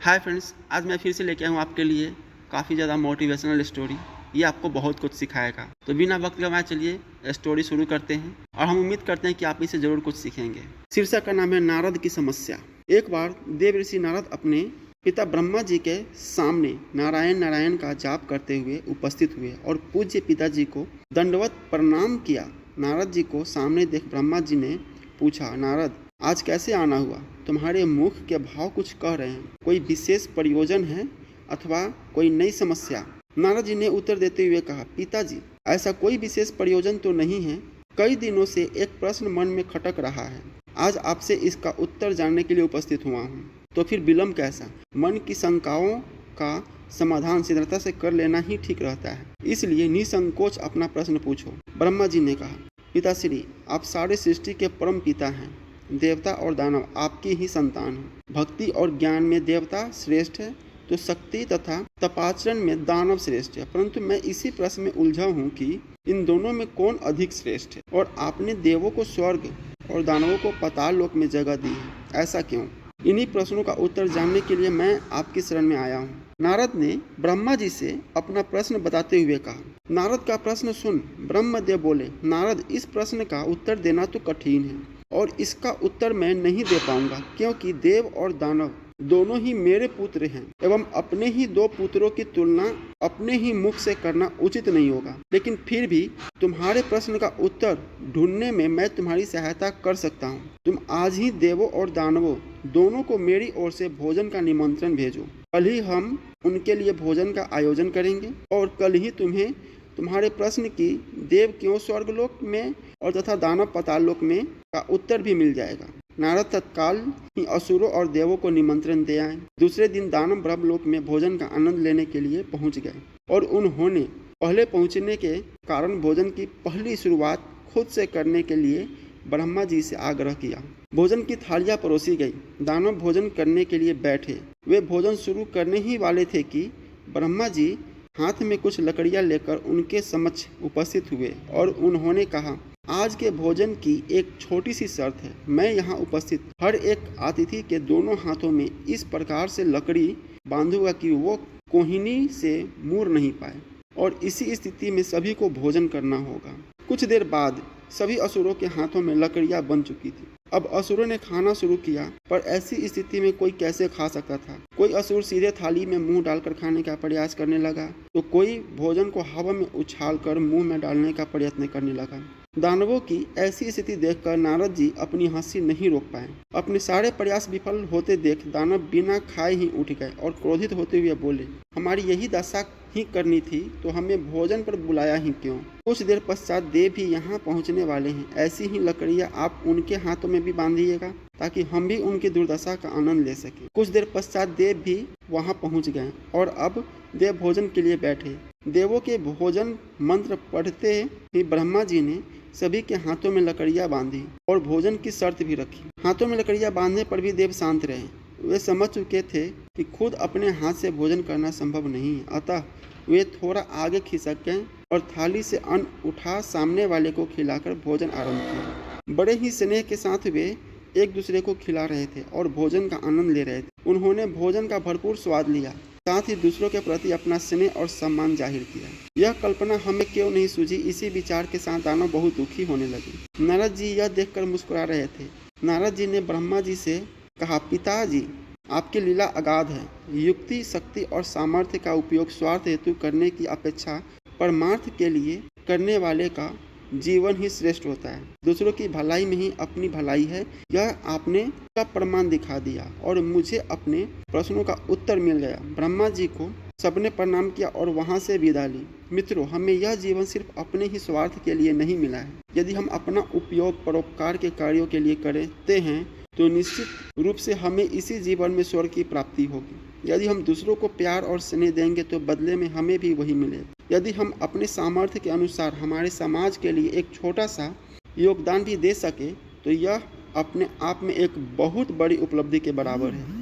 Hi friends, आज मैं फिर से लेके आया हूँ आपके लिए काफ़ी ज़्यादा मोटिवेशनल स्टोरी। ये आपको बहुत कुछ सिखाएगा। तो बिना वक्त गंवाए चलिए स्टोरी शुरू करते हैं और हम उम्मीद करते हैं कि आप इसे ज़रूर कुछ सीखेंगे। शीर्षक का नाम है नारद की समस्या। एक बार देव ऋषि नारद अपने पिता ब्रह्मा जी के सामने नारायण नारायण का जाप करते हुए उपस्थित हुए और पूज्य पिताजी को दंडवत प्रणाम किया। नारद जी को सामने देख ब्रह्मा जी ने पूछा, नारद आज कैसे आना हुआ? तुम्हारे मुख के भाव कुछ कह रहे हैं। कोई विशेष प्रयोजन है अथवा कोई नई समस्या? नारद जी ने उत्तर देते हुए कहा, पिताजी ऐसा कोई विशेष प्रयोजन तो नहीं है। कई दिनों से एक प्रश्न मन में खटक रहा है। आज आपसे इसका उत्तर जानने के लिए उपस्थित हुआ हूँ। तो फिर विलंब कैसा? मन की शंकाओं का समाधान शीघ्रता से कर लेना ही ठीक रहता है। इसलिए निसंकोच अपना प्रश्न पूछो। ब्रह्मा जी ने कहा, पिताश्री आप सारे सृष्टि के परम पिता हैं। देवता और दानव आपकी ही संतान हैं। भक्ति और ज्ञान में देवता श्रेष्ठ है तो शक्ति तथा तपाचरण में दानव श्रेष्ठ है। परंतु मैं इसी प्रश्न में उलझा हूँ कि इन दोनों में कौन अधिक श्रेष्ठ है, और आपने देवों को स्वर्ग और दानवों को पाताल लोक में जगह दी है, ऐसा क्यों? इन्हीं प्रश्नों का उत्तर जानने के लिए मैं आपकी शरण में आया हूँ। नारद ने ब्रह्मा जी से अपना प्रश्न बताते हुए कहा। नारद का प्रश्न सुन ब्रह्मदेव बोले, नारद इस प्रश्न का उत्तर देना तो कठिन है और इसका उत्तर मैं नहीं दे पाऊंगा, क्योंकि देव और दानव दोनों ही मेरे पुत्र हैं एवं अपने ही दो पुत्रों की तुलना अपने ही मुख से करना उचित नहीं होगा। लेकिन फिर भी तुम्हारे प्रश्न का उत्तर ढूंढने में मैं तुम्हारी सहायता कर सकता हूँ। तुम आज ही देवों और दानवों दोनों को मेरी ओर से भोजन का निमंत्रण भेजो। कल ही हम उनके लिए भोजन का आयोजन करेंगे और कल ही तुम्हें तुम्हारे प्रश्न की देव क्यों स्वर्गलोक में और तथा दानव पाताल लोक में का उत्तर भी मिल जाएगा। नारद तत्काल ही असुरों और देवों को निमंत्रण दे आए। दूसरे दिन दानव ब्रह्मलोक में भोजन का आनंद लेने के लिए पहुंच गए और उन्होंने पहले पहुंचने के कारण भोजन की पहली शुरुआत खुद से करने के लिए ब्रह्मा जी से आग्रह किया। भोजन की थालियां परोसी गई। दानव भोजन करने के लिए बैठे। वे भोजन शुरू करने ही वाले थे कि ब्रह्मा जी हाथ में कुछ लकड़ियां लेकर उनके समक्ष उपस्थित हुए और उन्होंने कहा, आज के भोजन की एक छोटी सी शर्त है। मैं यहाँ उपस्थित हर एक अतिथि के दोनों हाथों में इस प्रकार से लकड़ी बांधूंगा कि वो कोहिनी से मुड़ नहीं पाए, और इसी स्थिति में सभी को भोजन करना होगा। कुछ देर बाद सभी असुरों के हाथों में लकड़ियां बन चुकी थी। अब असुरों ने खाना शुरू किया, पर ऐसी स्थिति में कोई कैसे खा सकता था? कोई असुर सीधे थाली में मुंह डालकर खाने का प्रयास करने लगा, तो कोई भोजन को हवा में उछालकर मुंह में डालने का प्रयत्न करने लगा। दानवों की ऐसी स्थिति देखकर नारद जी अपनी हंसी नहीं रोक पाए। अपने सारे प्रयास विफल होते देख दानव बिना खाए ही उठ गए और क्रोधित होते हुए बोले, हमारी यही दशा ही करनी थी तो हमें भोजन पर बुलाया ही क्यों? कुछ देर पश्चात देव भी यहाँ पहुँचने वाले हैं। ऐसी ही लकड़ियाँ आप उनके हाथों में भी बांधिएगा ताकि हम भी उनकी दुर्दशा का आनंद ले सके। कुछ देर पश्चात देव भी वहाँ पहुँच गए और अब देव भोजन के लिए बैठे। देवों के भोजन मंत्र पढ़ते ही ब्रह्मा जी ने सभी के हाथों में लकड़ियां बांधी और भोजन की शर्त भी रखी। हाथों में लकड़ियां बांधने पर भी देव शांत रहे। वे समझ चुके थे कि खुद अपने हाथ से भोजन करना संभव नहीं है, अतः वे थोड़ा आगे खिसक गए और थाली से अन्न उठा सामने वाले को खिलाकर भोजन आरंभ किया। बड़े ही स्नेह के साथ वे एक दूसरे को खिला रहे थे और भोजन का आनंद ले रहे थे। उन्होंने भोजन का भरपूर स्वाद लिया, साथ ही दूसरों के प्रति अपना स्नेह और सम्मान जाहिर किया। यह कल्पना हमें क्यों नहीं सूझी? इसी विचार के साथ दानव बहुत दुखी होने लगे। नारद जी यह देखकर मुस्कुरा रहे थे। नारद जी ने ब्रह्मा जी से कहा, पिताजी आपकी लीला अगाध है। युक्ति, शक्ति और सामर्थ्य का उपयोग स्वार्थ हेतु करने की अपेक्षा परमार्थ के लिए करने वाले का जीवन ही श्रेष्ठ होता है। दूसरों की भलाई में ही अपनी भलाई है। यह आपने का प्रमाण दिखा दिया और मुझे अपने प्रश्नों का उत्तर मिल गया। ब्रह्मा जी को सबने प्रणाम किया और वहां से विदा ली। मित्रों, हमें यह जीवन सिर्फ अपने ही स्वार्थ के लिए नहीं मिला है। यदि हम अपना उपयोग परोपकार के कार्यों के लिए करते हैं तो निश्चित रूप से हमें इसी जीवन में स्वर्ग की प्राप्ति होगी। यदि हम दूसरों को प्यार और स्नेह देंगे तो बदले में हमें भी वही मिलेगा। यदि हम अपने सामर्थ्य के अनुसार हमारे समाज के लिए एक छोटा सा योगदान भी दे सके तो यह अपने आप में एक बहुत बड़ी उपलब्धि के बराबर है।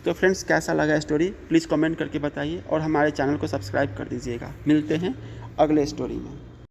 तो फ्रेंड्स, कैसा लगा स्टोरी प्लीज़ कमेंट करके बताइए और हमारे चैनल को सब्सक्राइब कर दीजिएगा। मिलते हैं अगले स्टोरी में।